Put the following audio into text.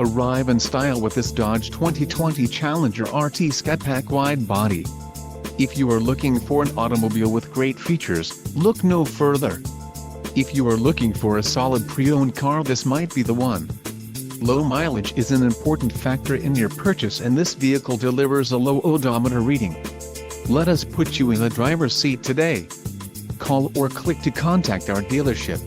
Arrive in style with this Dodge 2020 Challenger RT Scat Pack Wide Body. If you are looking for an automobile with great features, look no further. If you are looking for a solid pre-owned car, this might be the one. Low mileage is an important factor in your purchase, and this vehicle delivers a low odometer reading. Let us put you in the driver's seat today. Call or click to contact our dealership.